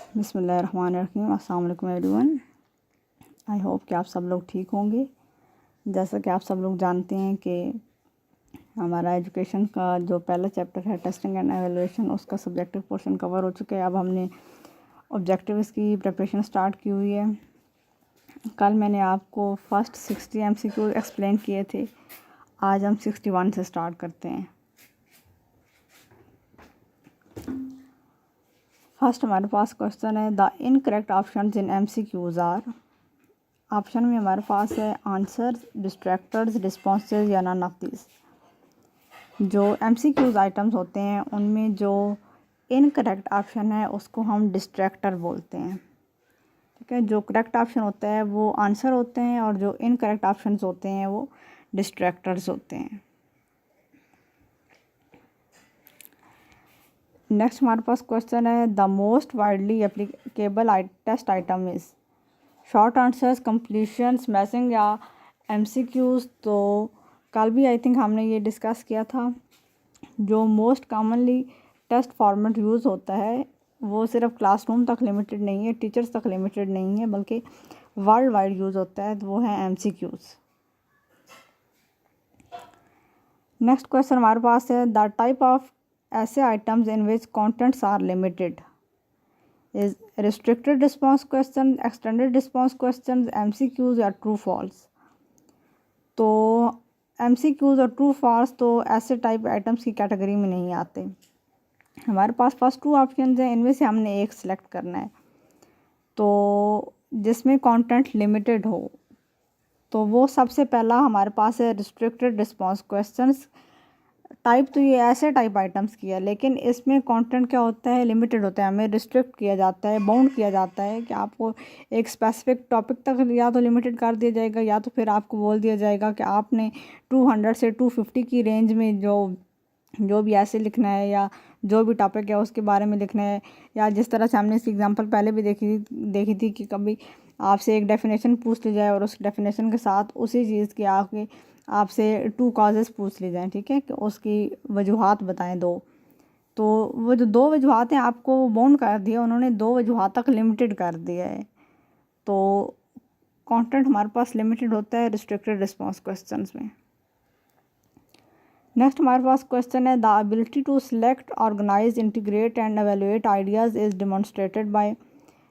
बिस्मिल्लाहिर्रहमानिर्रहीम। अस्सलाम वालेकुम एवरीवन। आई होप कि आप सब लोग ठीक होंगे। जैसा कि आप सब लोग जानते हैं कि हमारा एजुकेशन का जो पहला चैप्टर है टेस्टिंग एंड एवेलुएशन, उसका सब्जेक्टिव पोर्शन कवर हो चुका है। अब हमने ऑब्जेक्टिव्स की प्रिपरेशन स्टार्ट की हुई है। कल मैंने आपको फर्स्ट 60 MCQ एक्सप्लेन किए थे। आज हम 61 से स्टार्ट करते हैं। फर्स्ट हमारे पास क्वेश्चन है the incorrect option in MCQs are. Option में हमारे पास है आंसर्स, डिस्ट्रैक्टर्स, रिस्पॉन्सेज या नन ऑफ दिस। जो MCQs आइटम्स होते हैं उनमें जो इनकरेक्ट ऑप्शन है उसको हम डिस्ट्रैक्टर बोलते हैं। ठीक है, जो करेक्ट ऑप्शन होता है वो आंसर होते हैं और जो इनकरेक्ट ऑप्शंस होते हैं वो डिस्ट्रैक्टर्स होते हैं। नेक्स्ट हमारे पास क्वेश्चन है the most widely applicable test item is. Short answers, completion, smashing या MCQs। तो कल भी आई थिंक हमने ये डिस्कस किया था। जो most commonly test format use होता है वो सिर्फ क्लासरूम तक लिमिटेड नहीं है, टीचर्स तक लिमिटेड नहीं है, बल्कि वर्ल्ड वाइड यूज़ होता है, तो वो है MCQs। नेक्स्ट क्वेश्चन हमारे पास है द टाइप ऑफ ऐसे items in which contents are limited is restricted response question, extended response questions, MCQs या true false। तो MCQs और true false तो ऐसे टाइप आइटम्स की कैटेगरी में नहीं आते। हमारे पास फर्स्ट 2 ऑप्शन हैं, इनमें से हमने एक सिलेक्ट करना है। तो जिसमें कंटेंट लिमिटेड हो तो वो सबसे पहला हमारे पास है रिस्ट्रिक्टेड रिस्पॉन्स क्वेश्चंस। टाइप तो ये ऐसे टाइप आइटम्स की है, लेकिन इसमें कंटेंट क्या होता है, लिमिटेड होता है। हमें रिस्ट्रिक्ट किया जाता है, बाउंड किया जाता है कि आपको एक स्पेसिफिक टॉपिक तक या तो लिमिटेड कर दिया जाएगा या तो फिर आपको बोल दिया जाएगा कि आपने 200 से 250 की रेंज में जो भी ऐसे लिखना है या जो भी टॉपिक है उसके बारे में लिखना है। या जिस तरह से हमने इसकी एग्जांपल पहले भी देखी थी कि कभी आपसे एक डेफिनेशन पूछ ली जाए और उस डेफिनेशन के साथ उसी चीज़ की आपसे 2 कॉजेज़ पूछ ली जाएँ। ठीक है, कि उसकी वजूहात बताएं 2। तो वो जो 2 वजूहात हैं आपको बाउंड कर दिया उन्होंने, 2 वजूहात तक लिमिटेड कर दिया है। तो कंटेंट हमारे पास लिमिटेड होता है रिस्ट्रिक्टेड रिस्पॉन्स क्वेश्चंस में। नेक्स्ट हमारे पास क्वेश्चन है the ability to select, organise, integrate and evaluate ideas is demonstrated by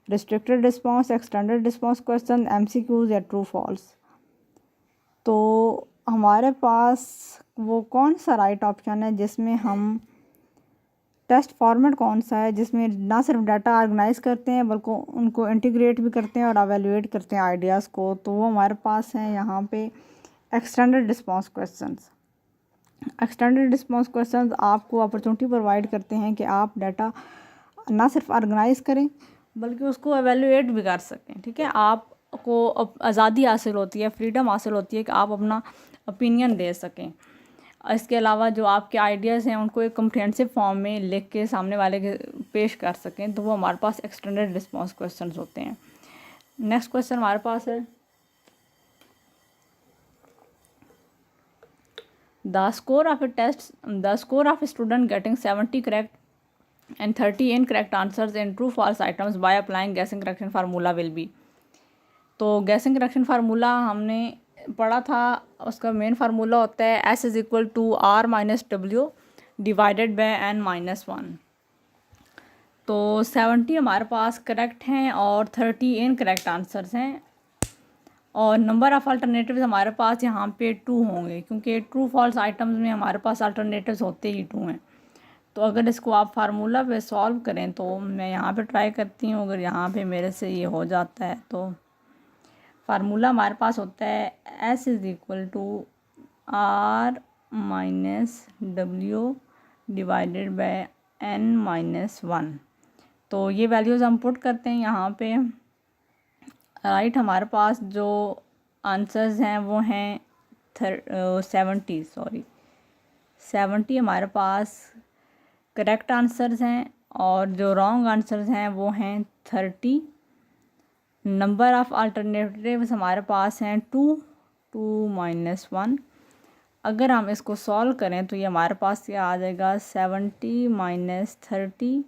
restricted response, extended response question, MCQs या ट्रू फॉल्स। तो हमारे पास वो कौन सा राइट ऑप्शन है जिसमें हम टेस्ट फॉर्मेट कौन सा है जिसमें ना सिर्फ डाटा ऑर्गेनाइज करते हैं बल्कि उनको इंटीग्रेट भी करते हैं और एवेलुएट करते हैं आइडियाज़ को। तो वो हमारे पास है यहाँ पे extended response questions. Extended response questions आपको अपॉर्चुनिटी प्रोवाइड करते हैं कि आप डाटा ना सिर्फ ऑर्गेनाइज करें बल्कि उसको एवेलुएट भी कर सकें। ठीक है, आपको आज़ादी हासिल होती है, फ्रीडम हासिल होती है कि आप अपना ओपिनियन दे सकें। इसके अलावा जो आपके आइडियाज़ हैं उनको एक कॉम्प्रिहेंसिव फॉर्म में लिख के सामने वाले के पेश कर सकें, तो वो हमारे पास एक्सटेंडेड रिस्पॉन्स क्वेश्चंस होते हैं। नेक्स्ट क्वेश्चन हमारे पास है the score of a student getting 70 correct and 30 incorrect answers in true false items by applying guessing correction formula will be. तो गैसिंग करेक्शन फार्मूला हमने पढ़ा था, उसका मेन फार्मूला होता है S=R-W डिवाइडेड बाय N-1। तो 70 हमारे पास करेक्ट हैं और 30 इनकरेक्ट आंसर्स हैं और नंबर ऑफ़ अल्टरनेटिव्स हमारे पास यहाँ पे 2 होंगे, क्योंकि ट्रू फॉल्स आइटम्स में हमारे पास अल्टरनेटिव्स होते ही 2 हैं। तो अगर इसको आप फार्मूला पे सॉल्व करें, तो मैं यहाँ पे ट्राई करती हूँ, अगर यहाँ पे मेरे से ये हो जाता है तो फार्मूला हमारे पास होता है S=R-W डिवाइडेड बाय N-1। तो ये वैल्यूज़ हम पुट करते हैं यहाँ पे। राइट हमारे पास जो आंसर्स हैं वो हैं 70 हमारे पास करेक्ट आंसर्स हैं और जो रॉन्ग आंसर्स हैं वो हैं 30। नंबर ऑफ़ अल्टरनेटिव्स हमारे पास हैं 2 -1। अगर हम इसको सॉल्व करें तो ये हमारे पास क्या आ जाएगा, 70 - 30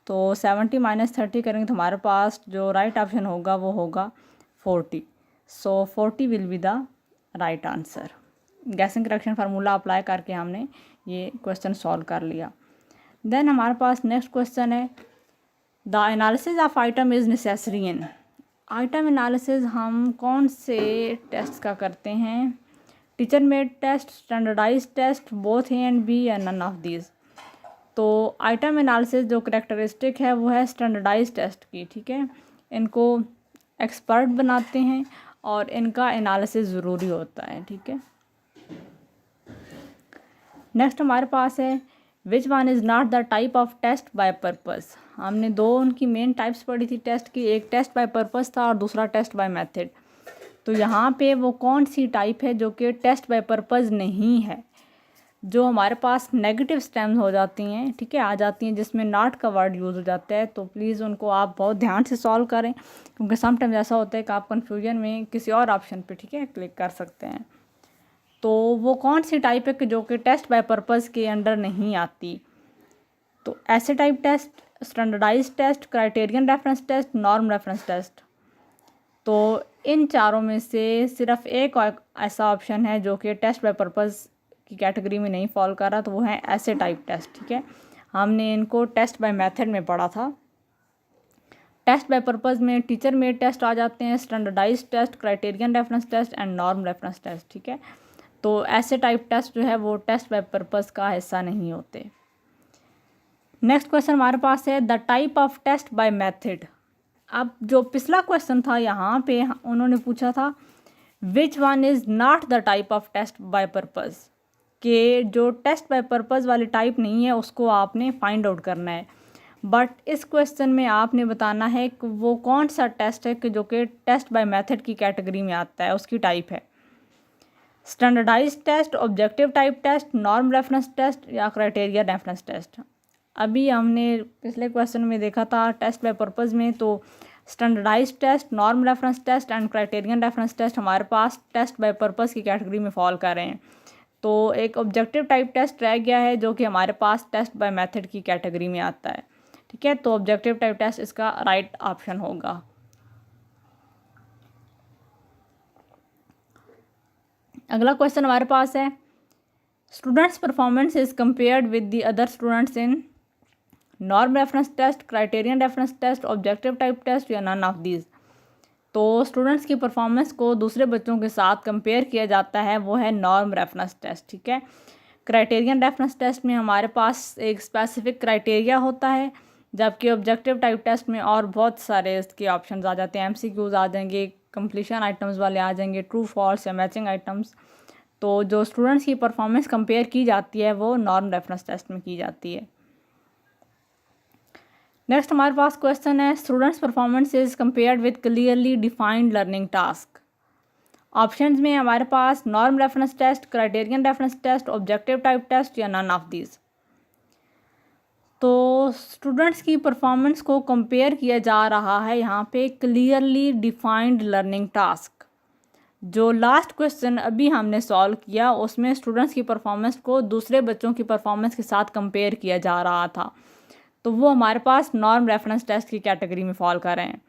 तो 70 - 30 करेंगे तो हमारे पास जो राइट ऑप्शन होगा वो होगा 40। So 40 will be the right answer. Guessing correction formula apply करके हमने ये क्वेश्चन सॉल्व कर लिया। देन हमारे पास नेक्स्ट क्वेश्चन है, the analysis of item is necessary in. Item analysis हम कौन से टेस्ट का करते हैं? Teacher made test, standardise test, both A and B या नन ऑफ दीज। तो आइटम एनालिसिस जो करेक्टरिस्टिक है वो है स्टैंडर्डाइज टेस्ट की, ठीक है। इनको एक्सपर्ट बनाते हैं और इनका एनालिसिस ज़रूरी होता है, ठीक है। नेक्स्ट हमारे पास है, which one is not the type of test by purpose. हमने दो उनकी मेन टाइप्स पढ़ी थी टेस्ट की, एक टेस्ट बाय पर्पस था और दूसरा टेस्ट बाय मेथड। तो यहाँ पे वो कौन सी टाइप है जो कि टेस्ट बाय पर्पस नहीं है? जो हमारे पास नेगेटिव स्टेम्स हो जाती हैं, ठीक है, आ जाती हैं जिसमें नॉट का वर्ड यूज़ हो जाता है, तो प्लीज़ उनको आप बहुत ध्यान से सॉल्व करें, क्योंकि समटाइम्स ऐसा होता है कि आप कन्फ्यूजन में किसी और ऑप्शन पे, ठीक है, क्लिक कर सकते हैं। तो वो कौन सी टाइप है कि जो कि टेस्ट बाय पर्पस के अंडर नहीं आती? तो ऐसे type test, standardise test, criterion reference test, norm reference test. तो इन चारों में से सिर्फ एक ऐसा ऑप्शन है जो कि टेस्ट बाय पर्पस की कैटेगरी में नहीं फॉल कर रहा, तो वो है ऐसे टाइप टेस्ट, ठीक है। हमने इनको टेस्ट बाय मेथड में पढ़ा था। टेस्ट बाय पर्पस में टीचर मेड टेस्ट आ जाते हैं, standardise test, criterion reference test and norm reference test, ठीक है। तो ऐसे टाइप टेस्ट जो है वो टेस्ट बाय पर्पस का हिस्सा नहीं होते। नेक्स्ट क्वेश्चन हमारे पास है, the type of test by method. अब जो पिछला क्वेश्चन था यहाँ पे उन्होंने पूछा था which one is not the type of test by purpose, कि जो टेस्ट बाय पर्पस वाली टाइप नहीं है उसको आपने फाइंड आउट करना है। बट इस क्वेश्चन में आपने बताना है कि वो कौन सा टेस्ट है कि जो कि टेस्ट बाय मेथड की कैटेगरी में आता है, उसकी टाइप है standardise test, objective type test, norm reference test या क्राइटेरिया रेफरेंस टेस्ट। अभी हमने पिछले क्वेश्चन में देखा था टेस्ट बाय पर्पस में, तो standardise test, norm reference test and criterion reference test हमारे पास टेस्ट बाय पर्पस की कैटेगरी में फॉल कर रहे हैं। तो एक ऑब्जेक्टिव टाइप टेस्ट रह गया है जो कि हमारे पास टेस्ट बाय मेथड की कैटेगरी में आता है, ठीक है। तो ऑब्जेक्टिव टाइप टेस्ट इसका राइट ऑप्शन होगा। अगला क्वेश्चन हमारे पास है, students performance is compared with the other students in norm reference test, criterion reference test, objective type test या नन ऑफ दीज। तो स्टूडेंट्स की परफॉर्मेंस को दूसरे बच्चों के साथ कंपेयर किया जाता है, वो है नॉर्म रेफरेंस टेस्ट, ठीक है। क्राइटेरियन रेफरेंस टेस्ट में हमारे पास एक स्पेसिफिक क्राइटेरिया होता है, जबकि ऑब्जेक्टिव टाइप टेस्ट में और बहुत सारे इसके ऑप्शंस आ जाते हैं, MCQs आ जाएंगे, कंप्लीशन आइटम्स वाले आ जाएंगे, ट्रू फॉल्स या मैचिंग आइटम्स। तो जो स्टूडेंट्स की परफॉर्मेंस कंपेयर की जाती है वो नॉर्म रेफरेंस टेस्ट में की जाती है। नेक्स्ट हमारे पास क्वेश्चन है, students performance is compared with clearly defined learning task. Options में हमारे पास norm reference test, criterion reference test, objective type test या नन ऑफ दीज। तो स्टूडेंट्स की परफॉर्मेंस को कंपेयर किया जा रहा है यहाँ पे क्लियरली डिफाइंड लर्निंग टास्क। जो लास्ट क्वेश्चन अभी हमने सॉल्व किया उसमें स्टूडेंट्स की परफॉर्मेंस को दूसरे बच्चों की परफॉर्मेंस के साथ कंपेयर किया जा रहा था, तो वो हमारे पास नॉर्म रेफरेंस टेस्ट की कैटेगरी में फॉल कर रहे हैं।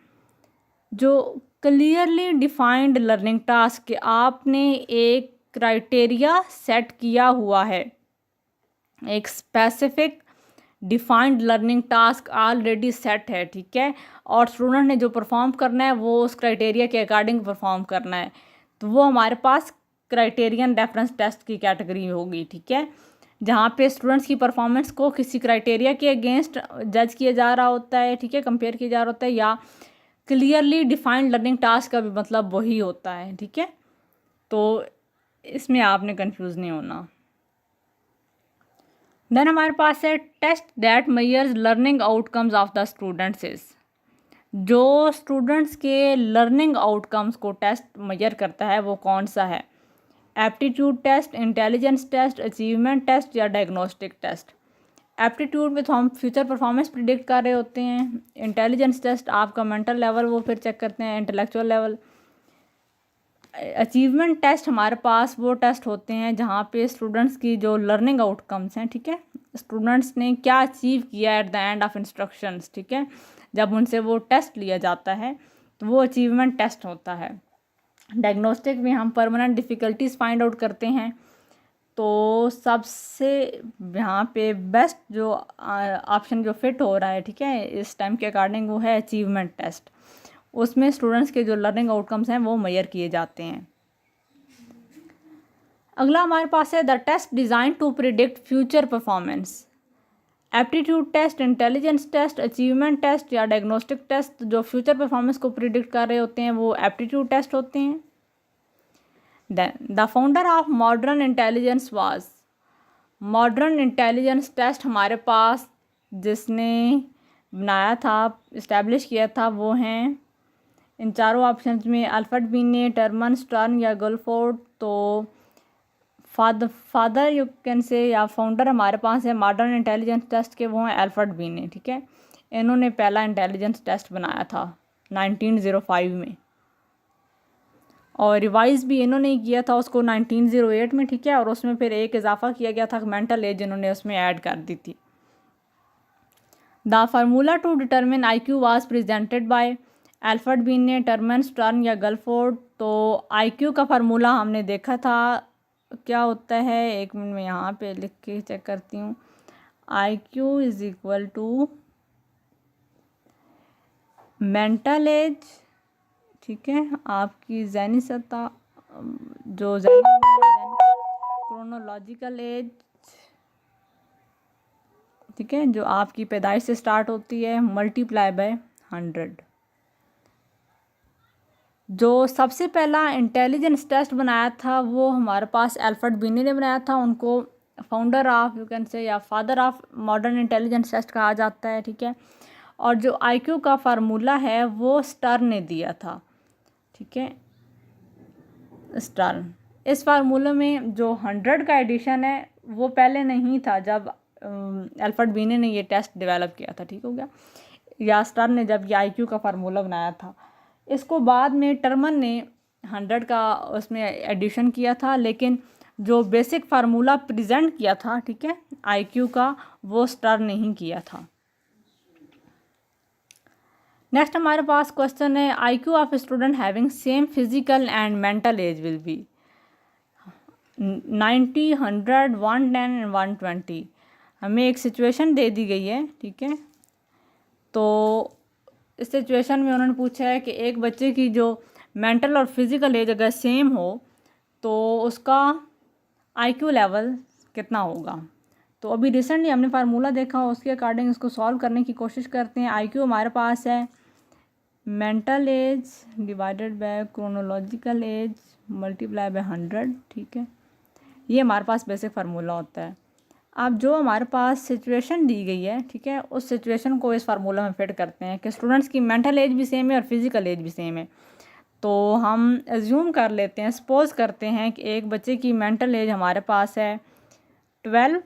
जो क्लियरली डिफाइंड लर्निंग टास्क के आपने एक क्राइटेरिया सेट किया हुआ है, एक specific defined learning task already set है, ठीक है, और स्टूडेंट ने जो परफॉर्म करना है वो उस क्राइटेरिया के अकॉर्डिंग परफॉर्म करना है, तो वो हमारे पास क्राइटेरियन रेफरेंस टेस्ट की कैटेगरी होगी, ठीक है, जहाँ पे स्टूडेंट्स की परफॉर्मेंस को किसी क्राइटेरिया के अगेंस्ट जज किया जा रहा होता है, ठीक है, कंपेयर किया जा रहा होता है, या क्लियरली डिफाइंड लर्निंग टास्क का भी मतलब वही होता है, ठीक है। तो इसमें आपने कंफ्यूज नहीं होना। देन हमारे पास है test that measures learning outcomes of the students is. जो स्टूडेंट्स के लर्निंग आउटकम्स को टेस्ट मेजर करता है वो कौन सा है? Aptitude test, intelligence test, achievement test या डायग्नोस्टिक टेस्ट। एप्टीट्यूड में तो हम फ्यूचर परफॉर्मेंस प्रिडिक्ट कर रहे होते हैं, इंटेलिजेंस टेस्ट आपका मेंटल लेवल वो फिर चेक करते हैं, इंटेलेक्चुअल लेवल। अचीवमेंट टेस्ट हमारे पास वो टेस्ट होते हैं जहाँ पे स्टूडेंट्स की जो लर्निंग आउटकम्स हैं, ठीक है, स्टूडेंट्स ने क्या अचीव किया at the end of instructions, ठीक है, जब उनसे वो टेस्ट लिया जाता है तो वो अचीवमेंट टेस्ट होता है। डायग्नोस्टिक में हम परमानेंट डिफ़िकल्टीज फाइंड आउट करते हैं, तो सबसे यहाँ पे बेस्ट जो ऑप्शन जो फिट हो रहा है, ठीक है, इस टाइम के अकॉर्डिंग, वो है अचीवमेंट टेस्ट। उसमें स्टूडेंट्स के जो लर्निंग आउटकम्स हैं वो मेजर किए जाते हैं। अगला हमारे पास है the test design to predict future performance. Aptitude test, intelligence test, achievement test या डायग्नोस्टिक टेस्ट जो फ्यूचर परफॉर्मेंस को प्रिडिक्ट कर रहे होते हैं वो एप्टीट्यूड टेस्ट होते हैं। The founder of modern intelligence was, modern intelligence test हमारे पास जिसने बनाया था, इस्टेब्लिश किया था, वो हैं इन चारों ऑप्शंस में अल्फ्रेड बिने, टर्मन, स्टर्न या गुलफोर्ड। तो फादर यू कैन से या फाउंडर हमारे पास है मॉडर्न इंटेलिजेंस टेस्ट के, वो हैं अल्फ्रेड बिने, ठीक है। इन्होंने पहला इंटेलिजेंस टेस्ट बनाया था 1905 में, और रिवाइज भी इन्होंने किया था उसको 1908 में, ठीक है, और उसमें फिर एक इजाफा किया गया था, मेंटल एज इन्होंने उसमें ऐड कर दी थी। The formula to determine IQ was presented by Alfred Binet, Terman, Stern या गुलफोर्ड। तो IQ का फार्मूला हमने देखा था क्या होता है, एक मिनट में यहाँ पे लिख के चेक करती हूँ। IQ is equal to mental age, ठीक है, आपकी ज़हनी सत्ता, जो क्रोनोलॉजिकल एज, ठीक है, जो आपकी पैदाइश से स्टार्ट होती है, मल्टीप्लाई बाय 100। जो सबसे पहला इंटेलिजेंस टेस्ट बनाया था वो हमारे पास अल्फ्रेड बिने ने बनाया था, उनको founder of you can say या father of modern intelligence test कहा जाता है, ठीक है। और जो IQ का फार्मूला है वो स्टर्न ने दिया था, ठीक है, स्टर्न। इस फार्मूले में जो 100 का एडिशन है वो पहले नहीं था जब अल्फ्रेड बिने ने ये टेस्ट डेवलप किया था, ठीक हो गया, या स्टर्न ने जब ये IQ का फार्मूला बनाया था। इसको बाद में टर्मन ने 100 का उसमें एडिशन किया था, लेकिन जो बेसिक फार्मूला प्रेजेंट किया था, ठीक है, IQ का, वो स्टर्न ने ही किया था। नेक्स्ट हमारे पास क्वेश्चन है IQ of student having same physical and mental as will be 90, 100, 110 and 120। हमें एक सिचुएशन दे दी गई है, ठीक है। तो इस सिचुएशन में उन्होंने पूछा है कि एक बच्चे की जो मेंटल और फिज़िकल एज अगर सेम हो तो उसका IQ लेवल कितना होगा। तो अभी रिसेंटली हमने फार्मूला देखा, उसके अकॉर्डिंग इसको सॉल्व करने की कोशिश करते हैं। IQ हमारे पास है mental as divided by chronological S multiply by 100, ठीक है, ये हमारे पास बेसिक फार्मूला होता है। अब जो हमारे पास सिचुएशन दी गई है, ठीक है, उस सिचुएशन को इस फार्मूला में फिट करते हैं कि स्टूडेंट्स की मेंटल एज भी सेम है और फिज़िकल एज भी सेम है। तो हम एज्यूम कर लेते हैं, सपोज करते हैं कि एक बच्चे की मेंटल एज हमारे पास है 12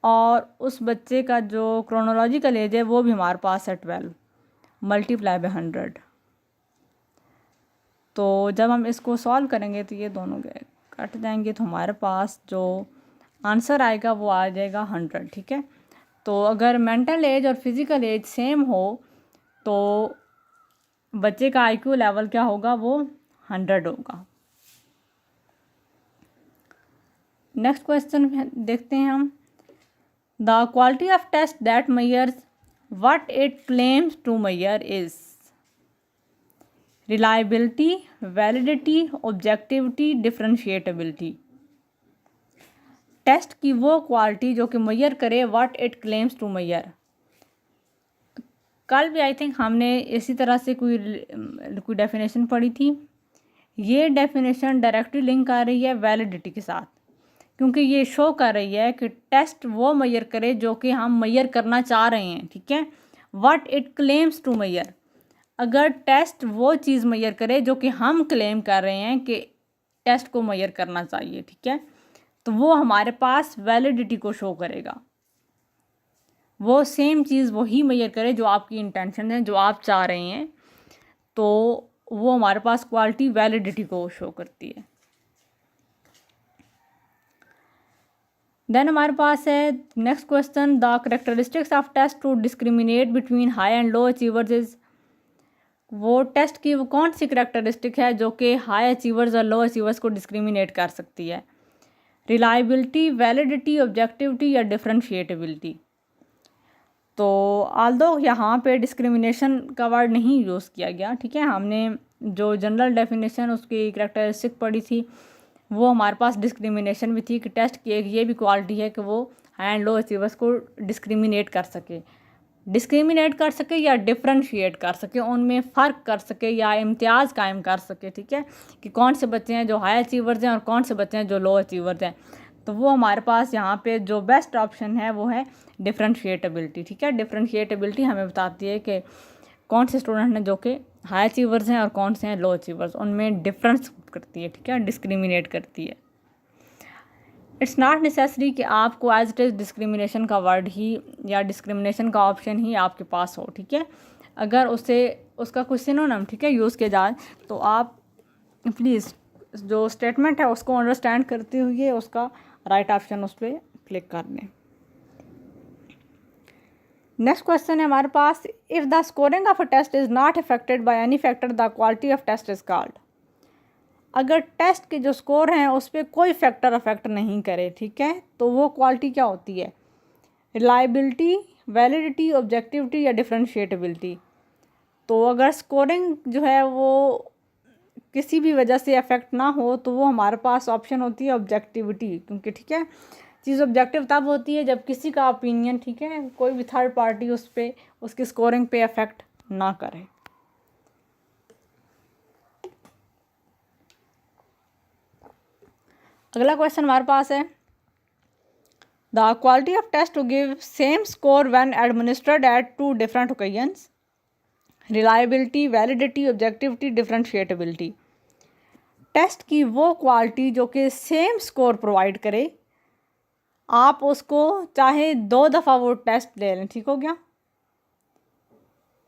और उस बच्चे का जो क्रोनोलॉजिकल एज है वो भी हमारे पास है 12 मल्टीप्लाई बाय 100। तो जब हम इसको सॉल्व करेंगे तो ये दोनों कट जाएंगे, तो हमारे पास जो आंसर आएगा वो आ जाएगा 100, ठीक है। तो अगर मेंटल एज और फिज़िकल एज सेम हो तो बच्चे का IQ लेवल क्या होगा, वो 100 होगा। नेक्स्ट क्वेश्चन देखते हैं हम। The quality of test that measures what it claims to measure is reliability, validity, objectivity, differentiability. Test की वो क्वालिटी जो कि मेजर करे what it claims to measure. कल भी आई थिंक हमने इसी तरह से कोई डेफिनेशन पढ़ी थी। ये डेफिनेशन डायरेक्टली लिंक कर रही है वैलिडिटी के साथ, क्योंकि ये शो कर रही है कि टेस्ट वो मेजर करे जो कि हम मेजर करना चाह रहे हैं, ठीक है। What it claims to measure, अगर टेस्ट वो चीज़ मेजर करे जो कि हम क्लेम कर रहे हैं कि टेस्ट को मेजर करना चाहिए, ठीक है, तो वो हमारे पास वैलिडिटी को शो करेगा। वो सेम चीज़ वही मेजर करे जो आपकी इंटेंशन है, जो आप चाह रहे हैं, तो वो हमारे पास क्वालिटी वैलिडिटी को शो करती है। देन हमारे पास है next question, the characteristics of test to discriminate between high and low achievers is. वो टेस्ट की वो कौन सी करेक्टरिस्टिक है जो कि हाई अचीवर्स और लो अचीवर्स को डिस्क्रिमिनेट कर सकती है? रिलायबिलिटी, वैलिडिटी, ऑब्जेक्टिविटी या डिफरेंशिएटेबिलिटी। तो आल्दो यहाँ पे डिस्क्रिमिनेशन का वर्ड नहीं यूज़ किया गया, ठीक है। हमने जो जनरल डेफिनेशन उसकी करेक्टरिस्टिक पढ़ी थी वो हमारे पास डिस्क्रिमिनेशन भी थी कि टेस्ट की एक ये भी क्वालिटी है कि वो हाई एंड लो अचीवर्स को डिस्क्रिमिनेट कर सके या डिफरेंशिएट कर सके, उनमें फ़र्क कर सके या इम्तियाज़ कायम कर सके, ठीक है, कि कौन से बच्चे हैं जो हाई अचीवर्स हैं और कौन से बच्चे हैं जो लो अचीवर्स हैं। तो वो हमारे पास यहाँ पे जो बेस्ट ऑप्शन है वो है डिफरेंशिएटेबिलिटी, ठीक है। डिफरेंशिएटेबिलिटी हमें बताती है कि कौन से स्टूडेंट हैं जो कि हाई अचीवर्स हैं और कौन से हैं लो अचीवर्स, उनमें डिफरेंस करती है, ठीक है, डिस्क्रिमिनेट करती है। इट्स नॉट नेसेसरी कि आपको एज इट इज़ डिस्क्रिमिनेशन का वर्ड ही या डिस्क्रिमिनेशन का ऑप्शन ही आपके पास हो, ठीक है। अगर उसका कुछ सिनोनिम, ठीक है, यूज़ किया जाए तो आप प्लीज़ जो स्टेटमेंट है उसको अंडरस्टैंड करते हुए उसका राइट ऑप्शन उस पर क्लिक कर दें। नेक्स्ट क्वेश्चन है हमारे पास, if the scoring of a test is not affected by any factor the quality of test is called. अगर टेस्ट के जो स्कोर हैं उस पर कोई फैक्टर अफेक्ट नहीं करे, ठीक है, तो वो क्वालिटी क्या होती है? रिलायबिलिटी, वैलिडिटी, ऑब्जेक्टिविटी या डिफरेंशिएटेबिलिटी। तो अगर स्कोरिंग जो है वो किसी भी वजह से अफेक्ट ना हो तो वो हमारे पास ऑप्शन होती है ऑब्जेक्टिविटी, क्योंकि ठीक है चीज़ ऑब्जेक्टिव तब होती है जब किसी का ओपिनियन, ठीक है, कोई भी थर्ड पार्टी उस पर उसकी स्कोरिंग पे अफेक्ट ना करे। अगला क्वेश्चन हमारे पास है, the quality of test to give same score when administered at 2 different occasions. Reliability, validity, objectivity, differentiability. Test की वो क्वालिटी जो कि सेम स्कोर प्रोवाइड करे, आप उसको चाहे 2 दफ़ा वो टेस्ट ले लें, ठीक हो गया,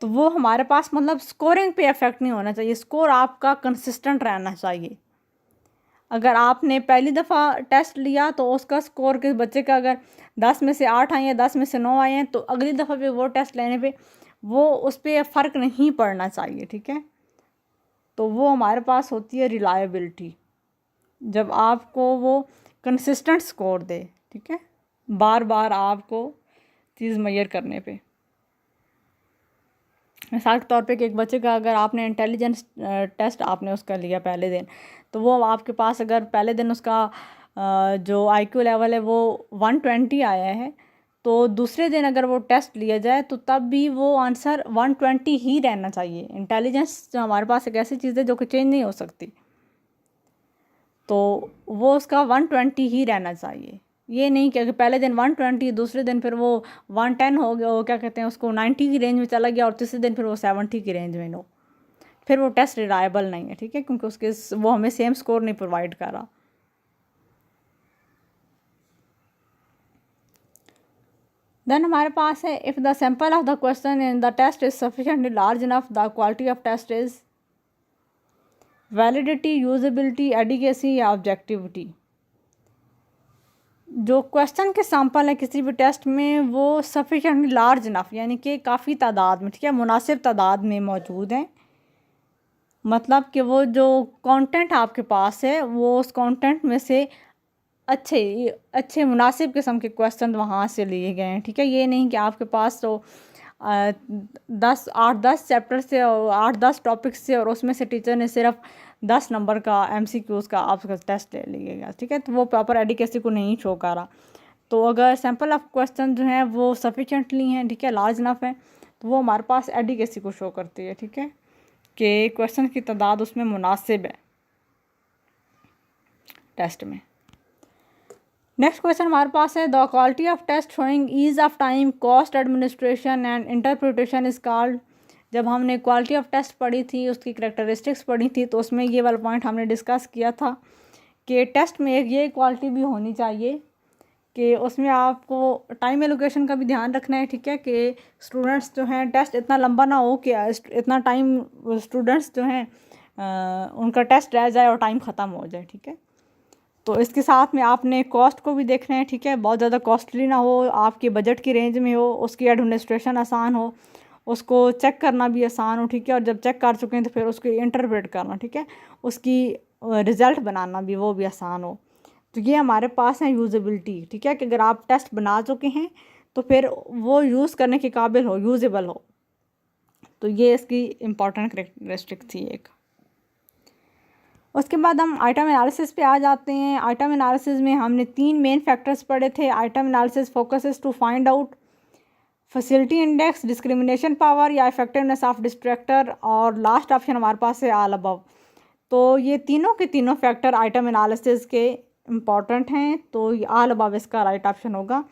तो वो हमारे पास मतलब स्कोरिंग पे इफेक्ट नहीं होना चाहिए, स्कोर आपका कंसिस्टेंट रहना चाहिए। अगर आपने पहली दफ़ा टेस्ट लिया तो उसका स्कोर किस बच्चे का अगर 10 में से 8 आए हैं, 10 में से 9 आए हैं, तो अगली दफ़ा पे वो टेस्ट लेने पे वो उस पर फ़र्क नहीं पड़ना चाहिए, ठीक है। तो वो हमारे पास होती है रिलायबिलिटी, जब आपको वो कंसिस्टेंट स्कोर दे, ठीक है, बार बार आपको चीज़ मेजर करने पे। मिसाल के तौर पे कि एक बच्चे का अगर आपने इंटेलिजेंस टेस्ट आपने उसका लिया पहले दिन, तो वो आपके पास अगर पहले दिन उसका जो आईक्यू लेवल है वो 120 आया है, तो दूसरे दिन अगर वो टेस्ट लिया जाए तो तब भी वो आंसर 120 ही रहना चाहिए। इंटेलिजेंस जो हमारे पास एक ऐसी चीज़ है जो कि चेंज नहीं हो सकती, तो वो उसका 120 ही रहना चाहिए। ये नहीं कि अगर पहले दिन 120 दूसरे दिन फिर वो 110 हो गया, वो क्या कहते हैं उसको 90 की रेंज में चला गया, और तीसरे दिन फिर वो 70 की रेंज में नो, फिर वो टेस्ट रिलायबल नहीं है, ठीक है, क्योंकि उसके वो हमें सेम स्कोर नहीं प्रोवाइड कर रहा। देन हमारे पास है, if the sample of the question in the test is sufficiently large enough the quality of test is. Validity, usability, adequacy या ऑब्जेक्टिविटी। जो क्वेश्चन के सैम्पल है किसी भी टेस्ट में वो सफिशिएंटली लार्ज इनफ यानी कि काफ़ी तादाद में, ठीक है, मुनासिब तादाद में मौजूद हैं, मतलब कि वो जो कंटेंट आपके पास है वो उस कंटेंट में से अच्छे मुनासिब किस्म के क्वेश्चन वहाँ से लिए गए हैं, ठीक है। ये नहीं कि आपके पास तो 8-10 चैप्टर से और 8-10 टॉपिक्स से और उसमें से टीचर ने सिर्फ 10 नंबर का MCQs का आपका टेस्ट ले लिएगा, ठीक है, तो वो प्रॉपर एडिकेसी को नहीं शो कर रहा। तो अगर सैम्पल ऑफ क्वेश्चन जो हैं वो सफिशेंटली हैं, ठीक है, लार्ज इनफ है, तो वो हमारे पास एडिकेसी को शो करती है, ठीक है, कि क्वेश्चन की तादाद उसमें मुनासिब है टेस्ट में। नेक्स्ट क्वेश्चन हमारे पास है, the quality of test showing ease of time, cost, administration and interpretation is called. जब हमने क्वालिटी ऑफ टेस्ट पढ़ी थी, उसकी करेक्टरिस्टिक्स पढ़ी थी, तो उसमें ये वाला पॉइंट हमने डिस्कस किया था कि टेस्ट में एक ये क्वालिटी भी होनी चाहिए कि उसमें आपको टाइम एलोकेशन का भी ध्यान रखना है, ठीक है, कि स्टूडेंट्स जो हैं टेस्ट इतना लंबा ना हो कि इतना टाइम स्टूडेंट्स जो हैं उनका टेस्ट रह जाए और टाइम ख़त्म हो जाए, ठीक है। तो इसके साथ में आपने कॉस्ट को भी देखना है, ठीक है, बहुत ज़्यादा कॉस्टली ना हो, आपके बजट की रेंज में हो, उसकी एडमिनिस्ट्रेशन आसान हो, उसको चेक करना भी आसान हो, ठीक है, और जब चेक कर चुके हैं तो फिर उसको इंटरप्रेट करना, ठीक है, उसकी रिज़ल्ट बनाना भी वो भी आसान हो। तो ये हमारे पास है यूज़ेबिलिटी, ठीक है, कि अगर आप टेस्ट बना चुके हैं तो फिर वो यूज़ करने के काबिल हो, यूजेबल हो। तो ये इसकी इम्पॉर्टेंट करेक्टरिस्टिक थी एक। उसके बाद हम आइटम एनालिसिस पे आ जाते हैं। आइटम एनालिसिस में हमने 3 मेन फैक्टर्स पढ़े थे। Item analysis focuses to find out facility index, discrimination power या इफेक्टिवनेस ऑफ डिस्ट्रैक्टर, और लास्ट ऑप्शन हमारे पास है ऑल अबव। तो ये तीनों के तीनों फैक्टर आइटम एनालिसिस के इम्पॉर्टेंट हैं, तो ऑल अबव इसका राइट ऑप्शन होगा।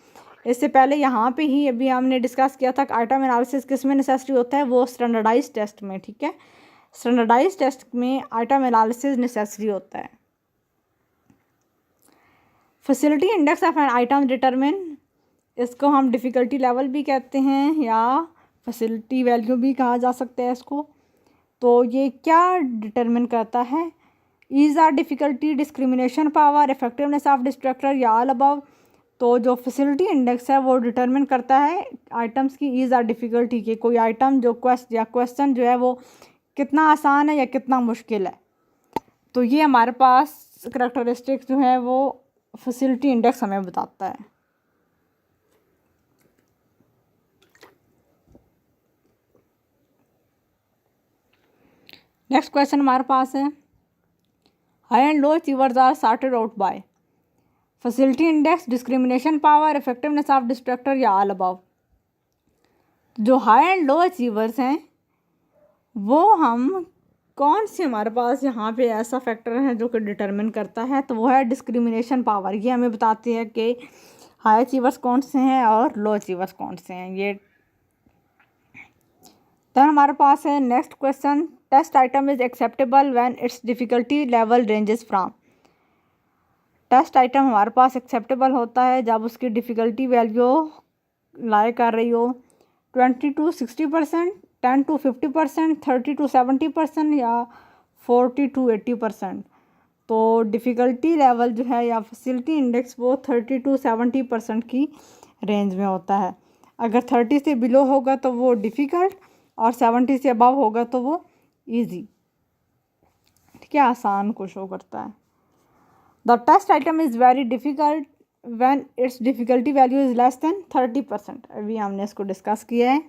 इससे पहले यहाँ पे ही अभी हमने डिस्कस किया था कि आइटम एनालिसिस किस में नेसेसरी होता है, वो स्टैंडर्डाइज टेस्ट में, ठीक है, स्टैंडर्डाइज टेस्ट में आइटम एनालिसिस नेसेसरी होता है। Facility index of an item determine, इसको हम डिफ़िकल्टी लेवल भी कहते हैं या फैसिलिटी वैल्यू भी कहा जा सकता है इसको। तो ये क्या डिटरमिन करता है, ease or difficulty, discrimination power, effectiveness of distractor या ऑल अबव। तो जो फैसिलिटी इंडेक्स है वो डिटरमिन करता है आइटम्स की ईज़ आर डिफ़िकल्टी की, कोई आइटम जो क्वेश्चन जो है वो कितना आसान है या कितना मुश्किल है। तो ये हमारे पास करैक्टरिस्टिक्स जो है वो फैसिलिटी इंडेक्स हमें बताता है। नेक्स्ट क्वेश्चन हमारे पास है, high and low achievers are sorted out by facility index, discrimination power, effectiveness of distractor या ऑल अबव। जो हाई एंड लो अचीवर्स हैं वो हम कौन से हमारे पास यहाँ पे ऐसा फैक्टर है जो कि डिटरमिन करता है, तो वो है डिस्क्रिमिनेशन पावर। ये हमें बताती है कि हाई अचीवर्स कौन से हैं और लो अचीवर्स कौन से हैं ये। तो हमारे पास है next question, test item is acceptable when its difficulty level ranges from. Test item हमारे पास एक्सेप्टेबल होता है जब उसकी डिफ़िकल्टी वैल्यू लाई कर रही हो 20 to 60%, 10 to 50%, 30 to 70% या 40 to 80%। तो डिफ़िकल्टी लेवल जो है या फैसिलिटी इंडेक्स वो 30 to 70% की रेंज में होता है। अगर 30 से बिलो होगा तो वो डिफ़िकल्ट और 70 से अबव होगा तो वो इजी, ठीक है, आसान को शो करता है। The test item is very difficult when its difficulty value is less than 30%। अभी हमने इसको डिस्कस किया है।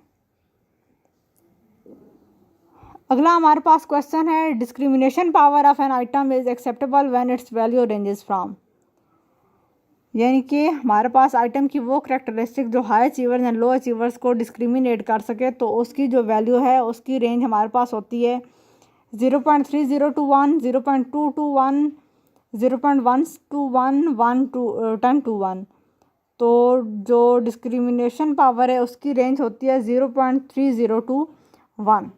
अगला हमारे पास क्वेश्चन है, discrimination power of an item is acceptable when its value ranges from. यानी कि हमारे पास आइटम की वो करैक्टरिस्टिक जो high achievers and low achievers को डिस्क्रिमिनेट कर सके, तो उसकी जो वैल्यू है उसकी रेंज हमारे पास होती है 0.30 to 1, 0.2 to 1, 0.1 to 1, 1 to 10 to 1। तो जो डिस्क्रिमिनेशन पावर है उसकी रेंज होती है 0.30 to 1,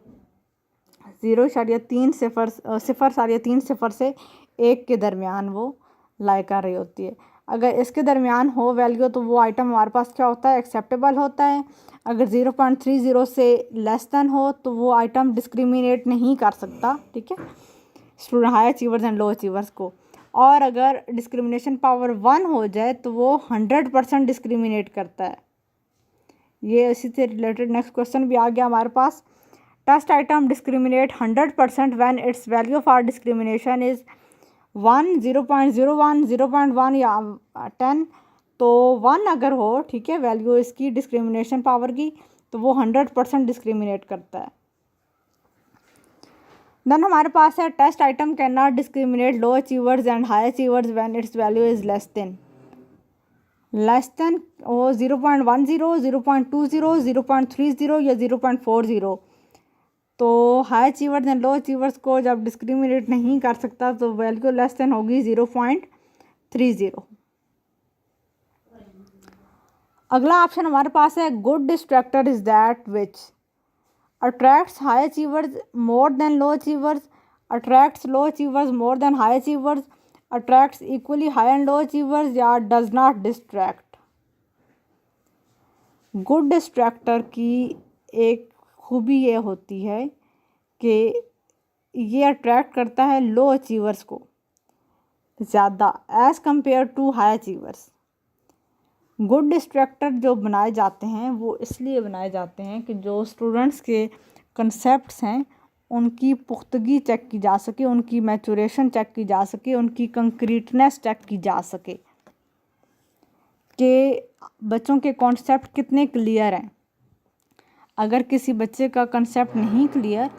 0.3 0.3 से 1 के दरमियान वो लाई कर रही होती है। अगर इसके दरमियान हो वैल्यू तो वो आइटम हमारे पास क्या होता है, एक्सेप्टेबल होता है। अगर 0.30 से लेस देन हो तो वो आइटम डिस्क्रिमिनेट नहीं कर सकता, ठीक है, student high achievers and low achievers को। और अगर डिस्क्रिमिनेशन पावर 1 हो जाए तो वो 100% डिस्क्रिमिनेट करता है। ये इसी से रिलेटेड नेक्स्ट क्वेश्चन भी आ गया हमारे पास, test item discriminate 100% when its value for discrimination is 1, 0.01, 0.1 या 10। तो 1 अगर हो, ठीक है, वैल्यू इसकी डिस्क्रिमिनेशन पावर की, तो वो 100% डिस्क्रिमिनेट करता है। देन हमारे पास है, test item can not discriminate low achievers and high achievers when its value is less than वो 0.10, 0.20, 0.30 या 0.40। तो high achievers and low achievers को जब डिस्क्रिमिनेट नहीं कर सकता तो वैल्यू लेस देन होगी 0.30। अगला ऑप्शन हमारे पास है, good distractor is that which attracts high achievers more than low achievers, attracts low achievers more than high achievers, attracts equally high and low achievers या does not distract. Good distractor की एक खूबी ये होती है कि ये अट्रैक्ट करता है लो अचीवर्स को, ज़्यादा as compare to high achievers. Good distractor जो बनाए जाते हैं वो इसलिए बनाए जाते हैं कि जो स्टूडेंट्स के कंसेप्ट्स हैं उनकी पुख्तगी चेक की जा सके, उनकी मैचुरेशन चेक की जा सके, उनकी कंक्रीटनेस चेक की जा सके कि बच्चों के कॉन्सेप्ट कितने क्लियर हैं। अगर किसी बच्चे का कंसेप्ट नहीं क्लियर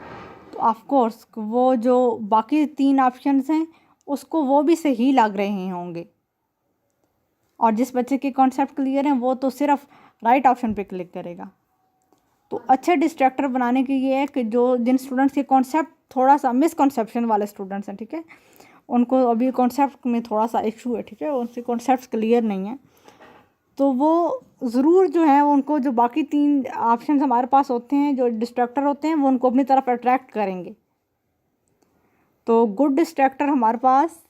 तो ऑफ कोर्स वो जो बाकी 3 ऑप्शंस हैं उसको वो भी सही लग रहे होंगे, और जिस बच्चे के कॉन्सेप्ट क्लियर हैं वो तो सिर्फ राइट ऑप्शन पे क्लिक करेगा। तो अच्छे डिस्ट्रैक्टर बनाने के ये है कि जो जिन स्टूडेंट्स के कॉन्सेप्ट थोड़ा सा मिसकॉन्सेप्शन वाले स्टूडेंट्स हैं, ठीक है, उनको अभी कॉन्सेप्ट में थोड़ा सा इशू है, ठीक है, उनके कॉन्सेप्ट क्लियर नहीं है, तो वो ज़रूर जो है उनको जो बाकी 3 ऑप्शन हमारे पास होते हैं जो डिस्ट्रैक्टर होते हैं वो उनको अपनी तरफ अट्रैक्ट करेंगे। तो गुड डिस्ट्रैक्टर हमारे पास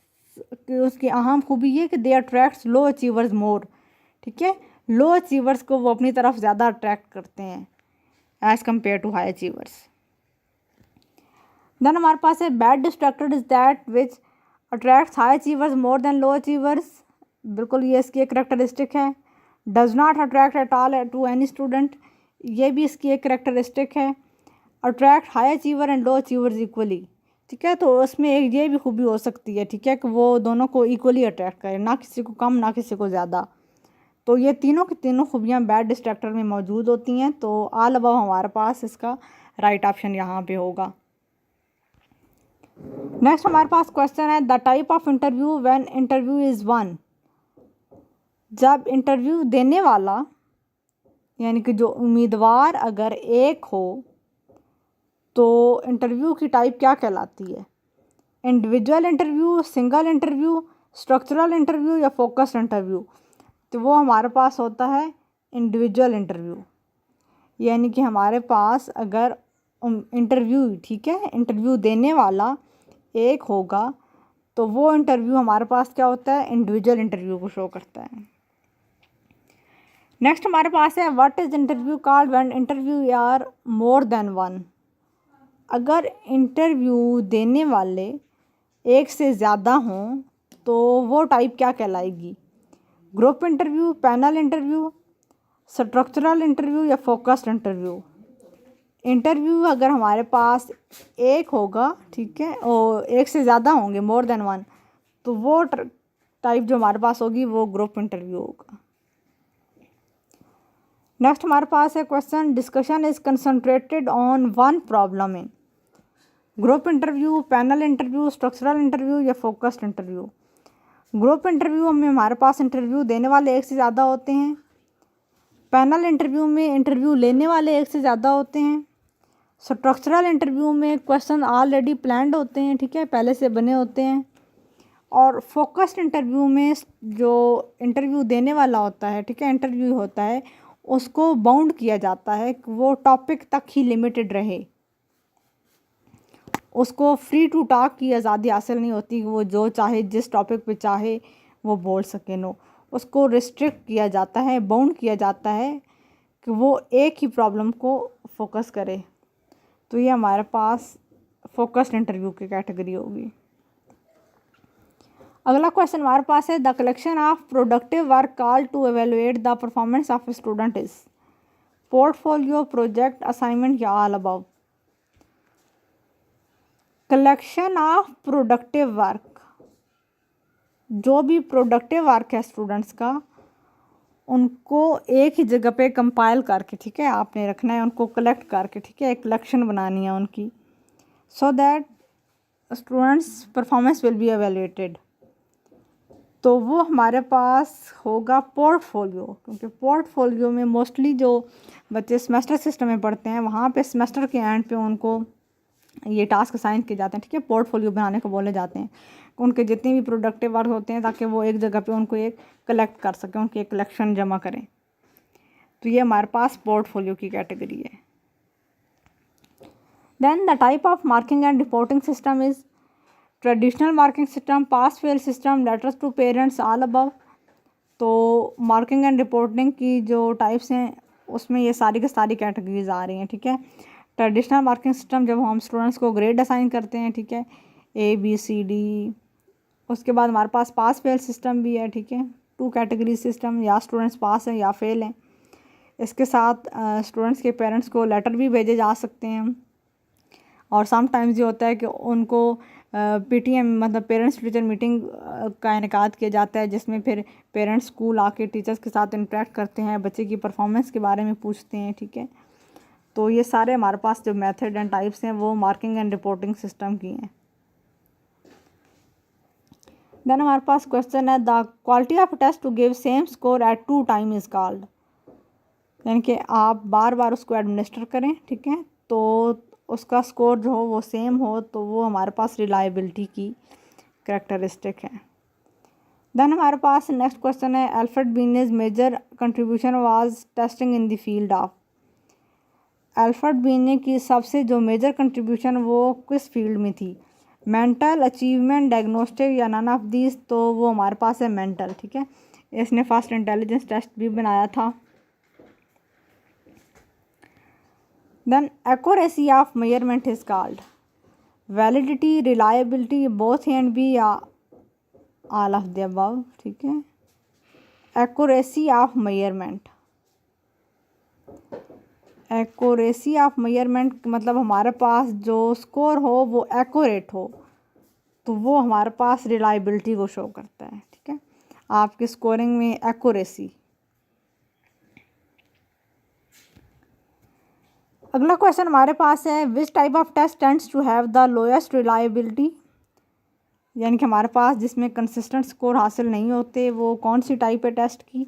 उसकी अहम खूबी ये कि दे अट्रैक्ट्स लो अचीवर्स मोर, ठीक है, लो अचीवर्स को वो अपनी तरफ ज़्यादा अट्रैक्ट करते हैं as compare to high achievers. Then हमारे पास है bad distractor is that which attracts high achievers more than low achievers. बिल्कुल ये इसकी एक करेक्टरिस्टिक है। Does not attract at all to any student, ये भी इसकी एक करेक्टरिस्टिक है। Attract high achiever and low achievers equally, ठीक है, तो उसमें एक ये भी खूबी हो सकती है, ठीक है, कि वो दोनों को इक्वली अट्रैक्ट करे, ना किसी को कम ना किसी को ज़्यादा। तो ये तीनों की तीनों खूबियाँ बैड डिस्ट्रैक्टर में मौजूद होती हैं। तो ऑल अबव हमारे पास इसका राइट ऑप्शन यहाँ पे होगा। नेक्स्ट हमारे पास क्वेश्चन है the type of interview when interview is one. जब इंटरव्यू देने वाला यानी कि जो उम्मीदवार अगर एक हो तो इंटरव्यू की टाइप क्या कहलाती है? Individual interview, single interview, structural interview या फोकस्ड इंटरव्यू? तो वो हमारे पास होता है इंडिविजुअल इंटरव्यू। यानी कि हमारे पास अगर इंटरव्यू, ठीक है, इंटरव्यू देने वाला एक होगा तो वो इंटरव्यू हमारे पास क्या होता है? इंडिविजुअल इंटरव्यू को शो करता है। नेक्स्ट हमारे पास है what is interview called when interview are more than one. अगर इंटरव्यू देने वाले एक से ज़्यादा हों तो वो टाइप क्या कहलाएगी? Group interview, panel interview, structural interview या फोकस्ड इंटरव्यू? इंटरव्यू अगर हमारे पास एक होगा, ठीक है, और एक से ज़्यादा होंगे मोर देन वन, तो वो टाइप जो हमारे पास होगी वो ग्रुप इंटरव्यू होगा। नेक्स्ट हमारे पास है question discussion is concentrated on one problem in. Group interview, panel interview, structural interview या फोकस्ड इंटरव्यू? ग्रुप इंटरव्यू में हमारे पास इंटरव्यू देने वाले एक से ज़्यादा होते हैं। पैनल इंटरव्यू में इंटरव्यू लेने वाले एक से ज़्यादा होते हैं। स्ट्रक्चरल इंटरव्यू में क्वेश्चन ऑलरेडी प्लान्ड होते हैं, ठीक है, पहले से बने होते हैं। और फोकस्ड इंटरव्यू में जो इंटरव्यू देने वाला होता है, ठीक है, इंटरव्यू होता है, उसको बाउंड किया जाता है कि वो टॉपिक तक ही लिमिटेड रहे, उसको फ्री टू टॉक की आज़ादी हासिल नहीं होती कि वो जो चाहे जिस टॉपिक पे चाहे वो बोल सके। नो, उसको रिस्ट्रिक्ट किया जाता है, बाउंड किया जाता है कि वो एक ही प्रॉब्लम को फोकस करे। तो ये हमारे पास फोकस्ड इंटरव्यू की कैटेगरी होगी। अगला क्वेश्चन हमारे पास है the collection of productive work called to evaluate the performance of a student is portfolio, project, assignment या all above? Collection of productive work, जो भी प्रोडक्टिव वर्क है स्टूडेंट्स का उनको एक ही जगह पे कंपाइल करके, ठीक है, आपने रखना है, उनको कलेक्ट करके, ठीक है, एक कलेक्शन बनानी है उनकी, so that students performance will be evaluated. तो वो हमारे पास होगा पोर्टफोलियो, क्योंकि पोर्टफोलियो में मोस्टली जो बच्चे सेमेस्टर सिस्टम में पढ़ते हैं वहाँ पे सेमेस्टर के एंड पे उनको ये टास्क असाइन किए जाते हैं, ठीक है, पोर्टफोलियो बनाने को बोले जाते हैं। उनके जितने भी प्रोडक्टिव वर्क होते हैं ताकि वो एक जगह पे उनको एक कलेक्ट कर सकें, उनकी एक कलेक्शन जमा करें। तो ये हमारे पास पोर्टफोलियो की कैटेगरी है। Then the type of marking and reporting system is traditional marking system, pass fail system, letters to parents, all above? तो मार्किंग एंड रिपोर्टिंग की जो टाइप्स हैं उसमें ये सारी की सारी कैटेगरीज आ रही हैं, ठीक है। ट्रेडिशनल मार्किंग सिस्टम जब हम स्टूडेंट्स को ग्रेड असाइन करते हैं, ठीक है, A B C D उसके बाद हमारे पास पास फेल सिस्टम भी है, ठीक है, 2 कैटेगरी सिस्टम, या स्टूडेंट्स पास हैं या फेल हैं। इसके साथ स्टूडेंट्स के पेरेंट्स को लेटर भी भेजे जा सकते हैं, और समटाइम्स ये होता है कि उनको पीटीएम मतलब पेरेंट्स टीचर मीटिंग का इनेकाद किया जाता है, जिसमें फिर पेरेंट्स स्कूल आके टीचर्स के साथ इंटरेक्ट करते हैं, बच्चे की परफॉर्मेंस के बारे में पूछते हैं, ठीक है। तो ये सारे हमारे पास जो मेथड एंड टाइप्स हैं वो मार्किंग एंड रिपोर्टिंग सिस्टम की हैं। देन हमारे पास क्वेश्चन है, the quality of test to give same score at 2 time is called, यानी कि आप बार बार उसको एडमिनिस्टर करें, ठीक है, तो उसका स्कोर जो हो वो सेम हो, तो वो हमारे पास रिलायबिलिटी की करेक्टरिस्टिक है। देन हमारे पास नेक्स्ट क्वेश्चन है, Alfred Binet's major contribution was testing in the field of. Alfred Binet की सबसे जो मेजर कंट्रीब्यूशन वो किस फील्ड में थी, मेंटल, अचीवमेंट, डायग्नोस्टिक या नन ऑफ दीज, तो वो हमारे पास है मेंटल, ठीक है। इसने फर्स्ट इंटेलिजेंस टेस्ट भी बनाया था। Then accuracy of measurement is called validity, reliability, both A and B या ऑल ऑफ द अबव, ठीक है। Accuracy of measurement, accuracy of measurement मतलब हमारे पास जो स्कोर हो वो एक्यूरेट हो, तो वो हमारे पास रिलायबिलिटी को शो करता है, ठीक है, आपकी स्कोरिंग में एक्यूरेसी। अगला क्वेश्चन हमारे पास है, which type of test tends to have the lowest reliability, यानी कि हमारे पास जिसमें कंसिस्टेंट स्कोर हासिल नहीं होते, वो कौन सी टाइप है टेस्ट की,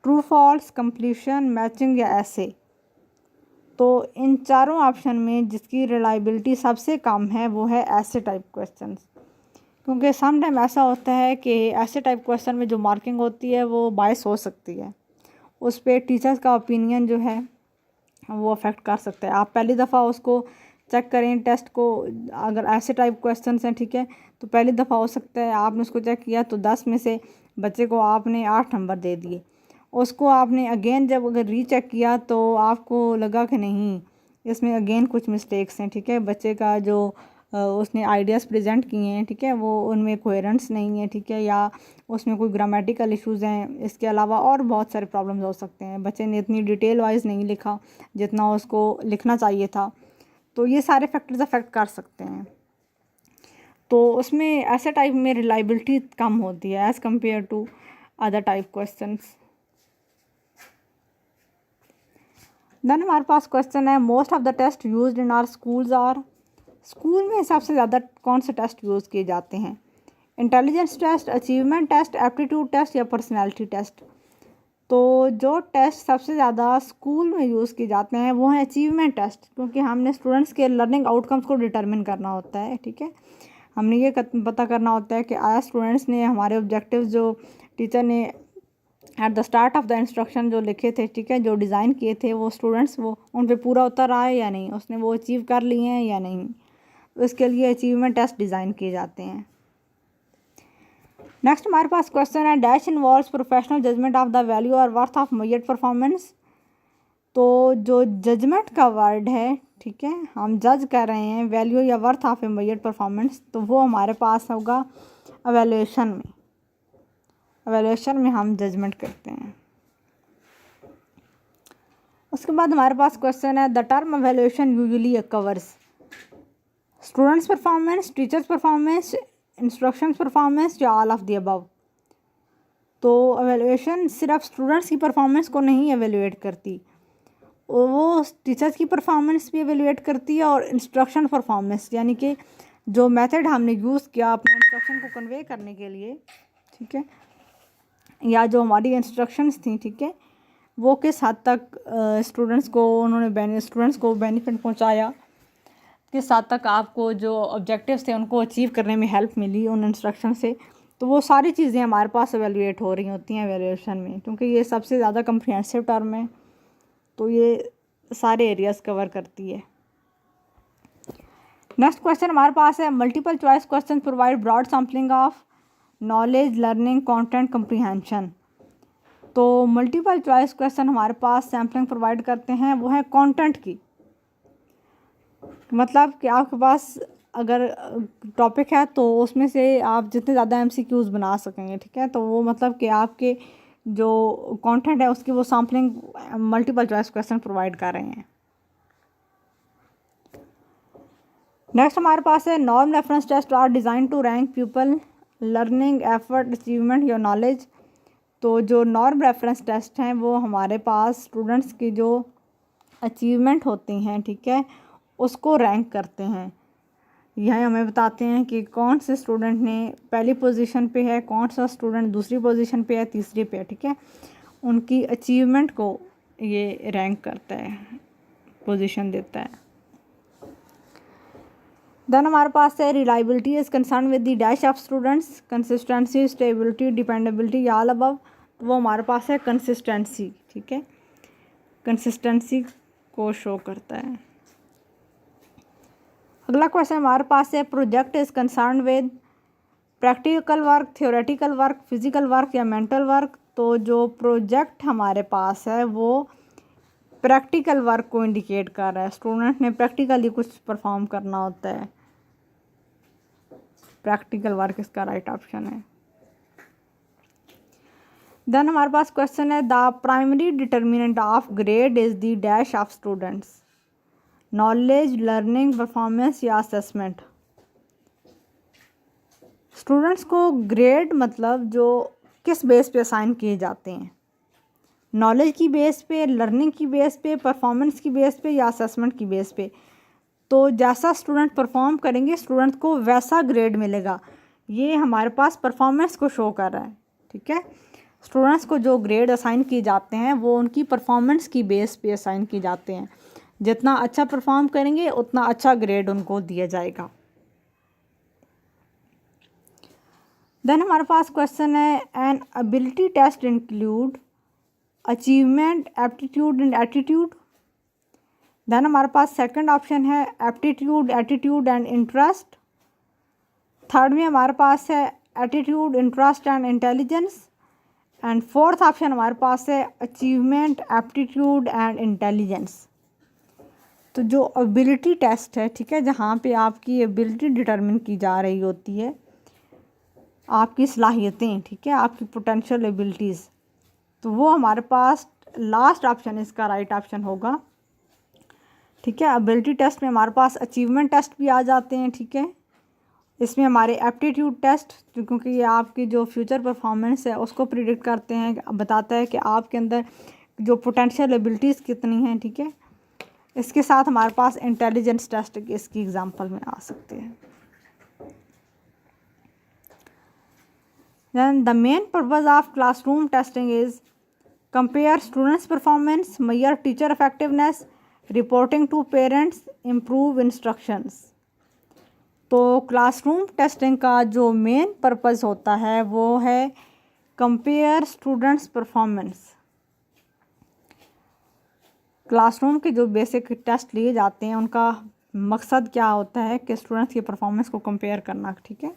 ट्रू फॉल्स, कंप्लीशन, मैचिंग या ऐसे। तो इन चारों ऑप्शन में जिसकी रिलायबिलिटी सबसे कम है वो है ऐसे टाइप क्वेश्चंस, क्योंकि सम टाइम ऐसा होता है कि ऐसे टाइप क्वेश्चन में जो मार्किंग होती है वो बायस हो सकती है, उस पर टीचर्स का ओपिनियन जो है वो अफेक्ट कर सकता है। आप पहली दफ़ा उसको चेक करें टेस्ट को, अगर ऐसे टाइप क्वेश्चंस हैं, ठीक है, तो पहली दफ़ा हो सकता है आपने उसको चेक किया तो 10 में से बच्चे को आपने 8 नंबर दे दिए, उसको आपने अगेन जब अगर रीचेक किया तो आपको लगा कि नहीं इसमें अगेन कुछ मिस्टेक्स हैं, ठीक है, बच्चे का जो उसने आइडियाज़ प्रेजेंट किए हैं, ठीक है, वो उनमें कोहेरेंस नहीं है, ठीक है, या उसमें कोई ग्रामेटिकल इश्यूज़ हैं, इसके अलावा और बहुत सारे प्रॉब्लम्स हो सकते हैं, बच्चे ने इतनी डिटेल वाइज नहीं लिखा जितना उसको लिखना चाहिए था, तो ये सारे फैक्टर्स अफेक्ट कर सकते हैं। तो उसमें ऐसे टाइप में रिलायबिलिटी कम होती है as compare to other type questions. Then हमारे पास क्वेश्चन है, most of the test used in our schools are, school में सबसे ज़्यादा कौन से टेस्ट यूज़ किए जाते हैं, intelligence test, achievement test, aptitude test या पर्सनैलिटी टेस्ट। तो जो टेस्ट सबसे ज़्यादा स्कूल में यूज़ किए जाते हैं वो है अचीवमेंट टेस्ट, क्योंकि हमने स्टूडेंट्स के लर्निंग आउटकम्स को डिटरमिन करना होता है, ठीक है, हमने ये पता करना होता है कि आया स्टूडेंट्स ने हमारे ऑब्जेक्टिव्स जो टीचर ने at the start of the instruction जो लिखे थे, ठीक है, जो डिज़ाइन किए थे, वो स्टूडेंट्स वो उन पे पूरा उतर रहा है या नहीं, उसने वो अचीव कर लिए हैं या नहीं, तो इसके लिए अचीवमेंट टेस्ट डिज़ाइन किए जाते हैं। नेक्स्ट हमारे पास क्वेश्चन है, dash involves professional judgement of the value और वर्थ ऑफ मेजर्ड परफॉर्मेंस। तो जो जजमेंट का वर्ड है, ठीक है, हम जज कर रहे हैं वैल्यू या worth of A measured performance, तो वो हमारे पास होगा एवेल्यूएशन में, एवेल्यूएशन में हम जजमेंट करते हैं। उसके बाद हमारे पास क्वेश्चन है, the term evaluation usually covers students performance, teachers performance, instructions performance या ऑल ऑफ द अबव। तो एवेल्यूएशन सिर्फ स्टूडेंट्स की परफॉर्मेंस को नहीं एवेल्यूएट करती, वो टीचर्स की परफॉर्मेंस भी एवेल्यूएट करती है और इंस्ट्रक्शन परफॉर्मेंस, यानी कि जो मेथड हमने यूज़ किया अपने इंस्ट्रक्शन को कन्वे करने के लिए, ठीक है, या जो हमारी इंस्ट्रक्शंस थी, ठीक है, वो किस हद तक स्टूडेंट्स को बेनिफिट पहुंचाया, किस हद तक आपको जो ऑब्जेक्टिव्स थे उनको अचीव करने में हेल्प मिली उन इंस्ट्रक्शन से, तो वो सारी चीज़ें हमारे पास एवेल्यूएट हो रही होती हैं एवेल्यूएशन में, क्योंकि ये सबसे ज़्यादा कम्प्रिहेंसिव टर्म है, तो ये सारे एरियाज़ कवर करती है। नेक्स्ट क्वेश्चन हमारे पास है, multiple choice question provide broad sampling of knowledge, learning, content, comprehension. तो मल्टीपल चॉइस क्वेश्चन हमारे पास सैम्पलिंग प्रोवाइड करते हैं, वो है कंटेंट की, मतलब कि आपके पास अगर टॉपिक है तो उसमें से आप जितने ज़्यादा एमसीक्यूज़ बना सकेंगे, ठीक है। तो वो मतलब कि आपके जो कंटेंट है उसकी वो sampling multiple choice question provide कर रहे हैं। नेक्स्ट हमारे पास है norm reference test are design to rank people learning effort achievement your knowledge. तो जो नॉर्म रेफरेंस टेस्ट हैं वो हमारे पास स्टूडेंट्स की जो अचीवमेंट होती हैं, ठीक है, उसको रैंक करते हैं। यह हमें बताते हैं कि कौन से स्टूडेंट ने पहली पोजीशन पे है, कौन सा स्टूडेंट दूसरी पोजीशन पे है, तीसरी पे है, ठीक है। उनकी अचीवमेंट को ये रैंक करता है, पोजीशन देता है। देन हमारे पास है reliability is concern with the dash of students, consistency, stability, dependability, all above. तो वो हमारे पास है कंसिस्टेंसी, ठीक है, कंसिस्टेंसी को शो करता है। अगला क्वेश्चन हमारे पास है project is concern with practical work, theoretical work, physical work या मेंटल वर्क। तो जो प्रोजेक्ट हमारे पास है वो प्रैक्टिकल वर्क को इंडिकेट कर रहा है। स्टूडेंट ने प्रैक्टिकली कुछ परफॉर्म करना होता है, प्रैक्टिकल वर्क इसका राइट ऑप्शन है। देन हमारे पास क्वेश्चन है the primary determinant of grade is the dash of students, knowledge, learning, performance या असेसमेंट। स्टूडेंट्स को ग्रेड मतलब जो किस बेस पे असाइन किए जाते हैं, नॉलेज की बेस पे, लर्निंग की बेस पे, परफॉर्मेंस की बेस पे या असेसमेंट की बेस पे। तो जैसा स्टूडेंट परफॉर्म करेंगे स्टूडेंट को वैसा ग्रेड मिलेगा। ये हमारे पास परफॉर्मेंस को शो कर रहा है, ठीक है। स्टूडेंट्स को जो ग्रेड असाइन किए जाते हैं वो उनकी परफॉर्मेंस की बेस पे असाइन किए जाते हैं। जितना अच्छा परफॉर्म करेंगे उतना अच्छा ग्रेड उनको दिया जाएगा। देन हमारे पास क्वेश्चन है an ability test include achievement, aptitude and attitude. Then हमारे पास सेकंड ऑप्शन है aptitude, attitude and interest. Third में हमारे पास है attitude, interest and intelligence. And fourth option हमारे पास है अचीवमेंट, एप्टीट्यूड एंड इंटेलिजेंस। तो जो एबिलिटी टेस्ट है, ठीक है, जहाँ पे आपकी एबिलिटी डिटरमिन की जा रही होती है, आपकी सलाहियतें, ठीक है, आपकी पोटेंशियल एबिलिटीज़, तो वो हमारे पास लास्ट ऑप्शन इसका राइट ऑप्शन होगा, ठीक है। एबिलिटी टेस्ट में हमारे पास अचीवमेंट टेस्ट भी आ जाते हैं, ठीक है। इसमें हमारे एप्टीट्यूड टेस्ट, क्योंकि ये आपकी जो फ्यूचर परफॉर्मेंस है उसको प्रिडिक्ट करते हैं, बताता है कि आपके अंदर जो पोटेंशियल एबिलिटीज़ कितनी हैं, ठीक है। इसके साथ हमारे पास इंटेलिजेंस टेस्ट इसकी एग्जांपल में आ सकते हैं। Then the main purpose of classroom testing is compare students' performance, measure teacher effectiveness, reporting to parents, improve instructions। तो क्लासरूम टेस्टिंग का जो मेन पर्पस होता है वो है कंपेयर स्टूडेंट्स परफॉर्मेंस। क्लासरूम के जो बेसिक टेस्ट लिए जाते हैं उनका मकसद क्या होता है कि स्टूडेंट्स की परफॉर्मेंस को कंपेयर करना, ठीक है,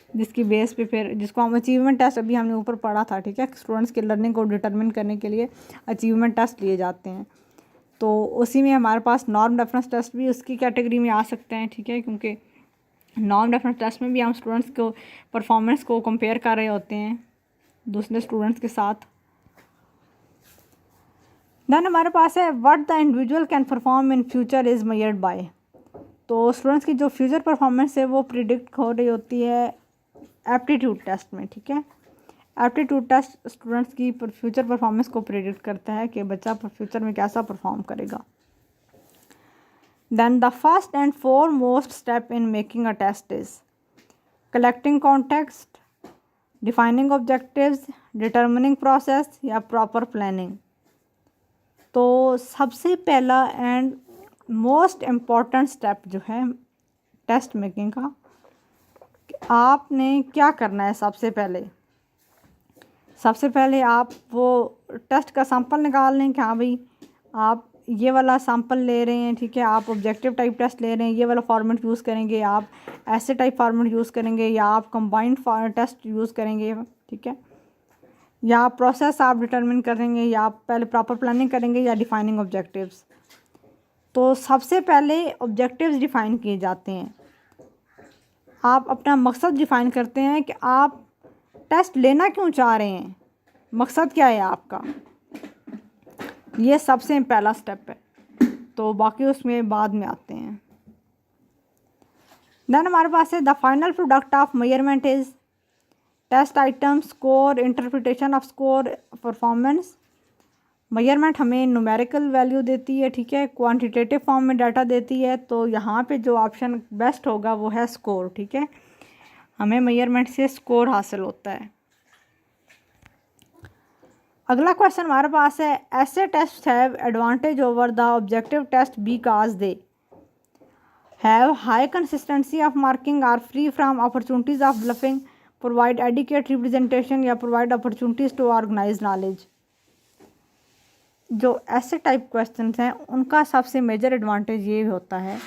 जिसकी बेस पे फिर जिसको हम अचीवमेंट टेस्ट अभी हमने ऊपर पढ़ा था, ठीक है। स्टूडेंट्स के लर्निंग को डिटरमिन करने के लिए अचीवमेंट टेस्ट लिए जाते हैं। तो उसी में हमारे पास नॉर्म रेफरेंस टेस्ट भी उसकी कैटेगरी में आ सकते हैं, ठीक है, क्योंकि नॉर्म रेफरेंस टेस्ट में भी हम स्टूडेंट्स को परफॉर्मेंस को कंपेयर कर रहे होते हैं दूसरे स्टूडेंट्स के साथ। देन हमारे पास है what the individual can perform in future is measured by. तो स्टूडेंट्स की जो फ्यूचर परफॉर्मेंस है वो प्रिडिक्ट हो रही होती है एप्टीट्यूड टेस्ट में, ठीक है। एप्टीट्यूड टेस्ट स्टूडेंट्स की फ्यूचर परफॉर्मेंस को प्रिडिक्ट करता है कि बच्चा फ्यूचर में कैसा परफॉर्म करेगा। Then the first and foremost step in making a test is collecting context, defining objectives, determining process या प्रॉपर प्लानिंग। तो सबसे पहला एंड मोस्ट इम्पॉर्टेंट स्टेप जो है टेस्ट मेकिंग का, आपने क्या करना है। सबसे पहले आप वो टेस्ट का सैंपल निकाल लें कि हाँ भाई आप ये वाला सैंपल ले रहे हैं, ठीक है, आप ऑब्जेक्टिव टाइप टेस्ट ले रहे हैं, ये वाला फॉर्मेट यूज़ करेंगे, आप ऐसे टाइप फॉर्मेट यूज़ करेंगे या आप कंबाइंड टेस्ट यूज़ करेंगे, ठीक है, या प्रोसेस आप डिटरमिन करेंगे या आप पहले प्रॉपर प्लानिंग करेंगे या डिफाइनिंग ऑब्जेक्टिव्स। तो सबसे पहले ऑब्जेक्टिव्स डिफाइन किए जाते हैं आप अपना मकसद डिफ़ाइन करते हैं कि आप टेस्ट लेना क्यों चाह रहे हैं, मकसद क्या है आपका। ये सबसे पहला स्टेप है, तो बाकी उसमें बाद में आते हैं। देन हमारे पास है the final product of measurement is test item, score, interpretation of score, performance. Measurement हमें न्यूमेरिकल वैल्यू देती है, ठीक है, क्वांटिटेटिव फॉर्म में डाटा देती है, तो यहाँ पे जो ऑप्शन बेस्ट होगा वो है स्कोर, ठीक है। हमें मेजरमेंट से स्कोर हासिल होता है। अगला क्वेश्चन हमारे पास है ऐसे test have advantage over the objective test because they have high consistency of marking, are free from opportunities of bluffing, provide adequate representation या provide opportunities to organise knowledge. जो ऐसे टाइप क्वेश्चंस हैं उनका सबसे मेजर एडवांटेज ये होता है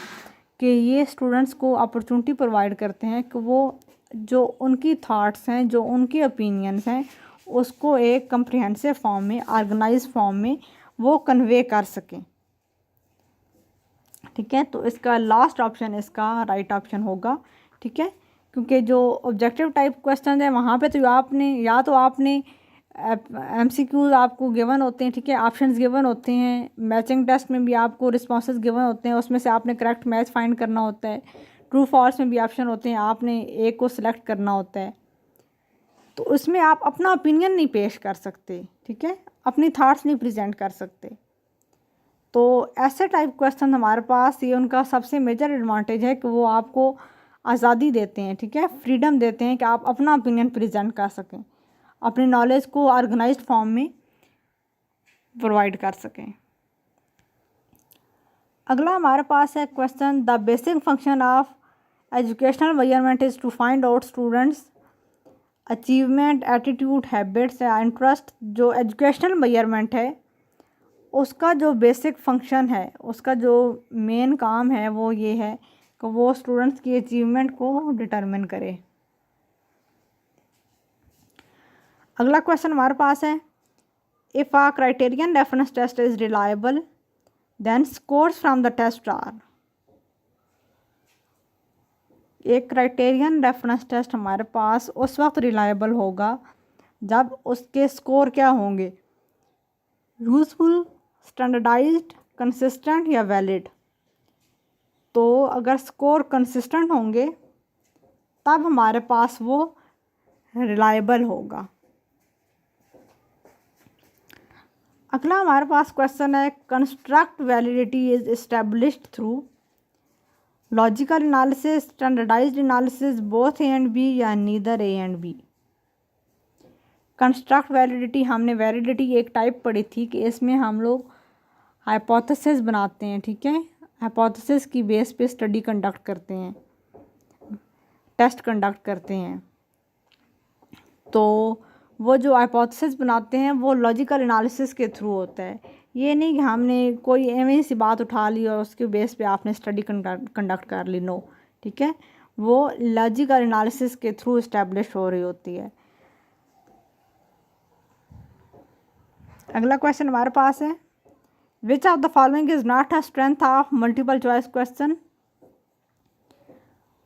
कि ये स्टूडेंट्स को अपॉर्चुनिटी प्रोवाइड करते हैं कि वो जो उनकी थाट्स हैं, जो उनकी ओपिनियंस हैं, उसको एक कम्प्रिहेंसिव फॉर्म में, ऑर्गेनाइज फॉर्म में वो कन्वे कर सकें, ठीक है। तो इसका लास्ट ऑप्शन इसका राइट ऑप्शन होगा, ठीक है, क्योंकि जो ऑब्जेक्टिव टाइप क्वेश्चन है वहाँ पे तो आपने MCQs आपको गिवन होते हैं, ठीक है, ऑप्शंस गिवन होते हैं। मैचिंग टेस्ट में भी आपको रिस्पॉन्सेज गिवन होते हैं, उसमें से आपने करेक्ट मैच फाइंड करना होता है। ट्रू फॉल्स में भी ऑप्शन होते हैं, आपने एक को सिलेक्ट करना होता है। तो उसमें आप अपना ओपिनियन नहीं पेश कर सकते, ठीक है, अपनी थाट्स नहीं प्रेजेंट कर सकते। तो ऐसे टाइप क्वेश्चन हमारे पास, ये उनका सबसे मेजर एडवांटेज है कि वो आपको आज़ादी देते हैं, ठीक है, फ्रीडम देते हैं कि आप अपना ओपिनियन प्रेजेंट कर सकें, अपनी नॉलेज को ऑर्गेनाइज्ड फॉर्म में प्रोवाइड कर सकें। अगला हमारे पास है question the basic function of educational measurement is to find out students achievement, attitude, habits या इंटरेस्ट। जो एजुकेशनल मेजरमेंट है उसका जो बेसिक फंक्शन है, उसका जो मेन काम है वो ये है कि वो स्टूडेंट्स की अचीवमेंट को डिटरमिन करे। अगला क्वेश्चन हमारे पास है if a criterion reference test is reliable then scores from the test are. एक क्राइटेरियन रेफरेंस टेस्ट हमारे पास उस वक्त रिलायबल होगा जब उसके स्कोर क्या होंगे, यूजफुल, स्टैंडर्डाइज्ड, कंसिस्टेंट या वैलिड। तो अगर स्कोर कंसिस्टेंट होंगे तब हमारे पास वो रिलायबल होगा। अगला हमारे पास क्वेश्चन है construct validity is established through logical analysis, standardised analysis, both A and B या neither A and B. Construct validity, हमने वैलिडिटी एक टाइप पढ़ी थी कि इसमें हम लोग हाइपोथेसिस बनाते हैं, ठीक है, हाइपोथेसिस की बेस पे स्टडी कंडक्ट करते हैं, टेस्ट कंडक्ट करते हैं। तो वो जो हाइपोथेसिस बनाते हैं वो लॉजिकल एनालिसिस के थ्रू होता है। ये नहीं कि हमने कोई एवं सी बात उठा ली और उसके बेस पे आपने स्टडी कंडक्ट कर ली, नो, ठीक है, वो लॉजिकल एनालिसिस के थ्रू इस्टेब्लिश हो रही होती है। अगला क्वेश्चन हमारे पास है which of the following is not a strength of multiple choice question,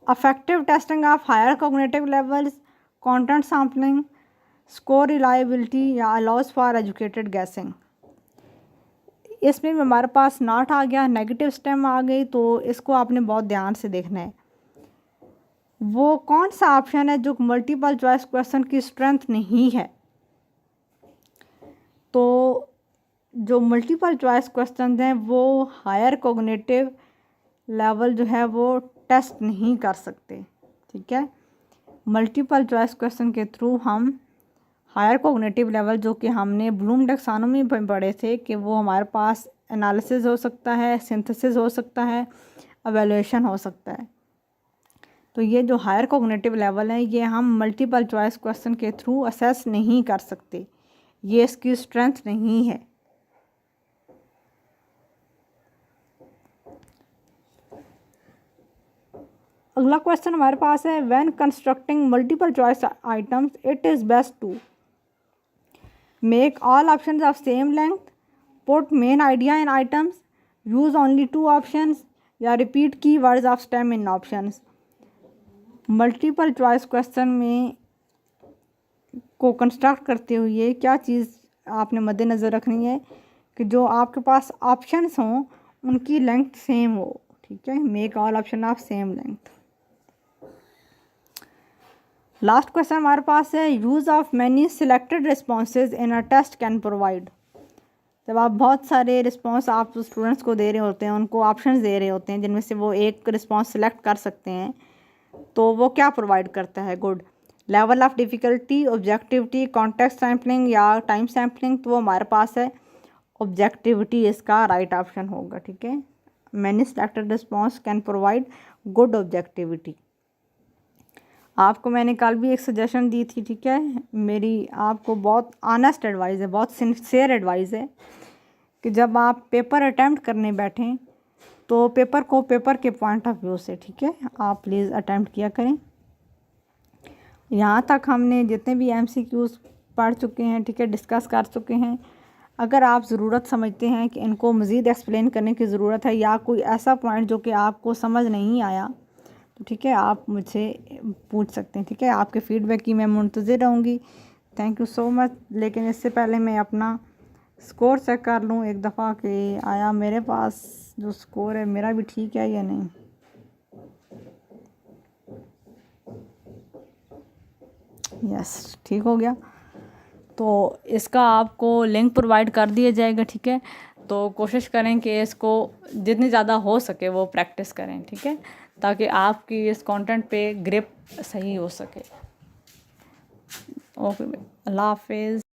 affective testing of higher cognitive levels, content sampling, score reliability या अलाउज फॉर एजुकेटेड गैसिंग। इसमें भी हमारे पास नॉट आ गया, नेगेटिव स्टेम आ गई, तो इसको आपने बहुत ध्यान से देखना है। वो कौन सा ऑप्शन है जो मल्टीपल चॉइस क्वेश्चन की स्ट्रेंथ नहीं है। तो जो मल्टीपल चॉइस क्वेश्चन हैं वो हायर कॉग्निटिव लेवल जो है वो टेस्ट नहीं कर सकते, ठीक है। मल्टीपल चॉइस क्वेश्चन के थ्रू हम हायर कॉग्निटिव लेवल, जो कि हमने ब्लूम टैक्सोनॉमी में पढ़े थे कि वो हमारे पास एनालिसिस हो सकता है, सिंथेसिस हो सकता है, एवेल्यूएशन हो सकता है। तो ये जो हायर कॉग्निटिव लेवल है ये हम मल्टीपल चॉइस क्वेश्चन के थ्रू असेस नहीं कर सकते, ये इसकी स्ट्रेंथ नहीं है। अगला क्वेश्चन हमारे पास है when constructing multiple choice items it is best to make all options of same length, put main idea in items, use only 2 options या repeat keywords of stem in options. Multiple choice question में को construct करते हुए क्या चीज़ आपने मद्देनज़र रखनी है कि जो आपके पास ऑप्शंस हों उनकी लेंथ सेम हो, ठीक है। Make all option of same length. Last question हमारे पास है, use of many selected responses in a test can provide. जब आप बहुत सारे रिस्पॉन्स आप स्टूडेंट्स को दे रहे होते हैं, उनको ऑप्शंस दे रहे होते हैं जिनमें से वो एक रिस्पॉन्स सेलेक्ट कर सकते हैं, तो वो क्या प्रोवाइड करता है? Good. Level of difficulty, objectivity, context sampling या टाइम सैम्पलिंग, तो वो हमारे पास है ऑब्जेक्टिविटी, इसका राइट ऑप्शन होगा, ठीक है। Many selected response can provide good objectivity. आपको मैंने कल भी एक सजेशन दी थी, ठीक है। मेरी आपको बहुत ऑनेस्ट एडवाइस है, बहुत सिंसियर एडवाइस है कि जब आप पेपर अटैम्प्ट करने बैठें तो पेपर को पेपर के पॉइंट ऑफ व्यू से, ठीक है, आप प्लीज़ अटैम्प्ट किया करें। यहाँ तक हमने जितने भी MCQs पढ़ चुके हैं, ठीक है, डिस्कस कर चुके हैं। अगर आप ज़रूरत समझते हैं कि इनको मज़ीद एक्सप्लेन करने की ज़रूरत है या कोई ऐसा पॉइंट जो कि आपको समझ नहीं आया, तो ठीक है, आप मुझसे पूछ सकते हैं, ठीक है। आपके फ़ीडबैक की मैं मुंतज़िर रहूँगी। Thank you so much. लेकिन इससे पहले मैं अपना स्कोर चेक कर लूँ एक दफ़ा कि आया मेरे पास जो स्कोर है मेरा भी ठीक है या नहीं। यस, ठीक हो गया। तो इसका आपको लिंक प्रोवाइड कर दिया जाएगा, ठीक है। तो कोशिश करें कि इसको जितनी ज़्यादा हो सके वो प्रैक्टिस करें, ठीक है, ताकि आपकी इस कंटेंट पे ग्रिप सही हो सके। ओके, अल्लाह हाफिज़।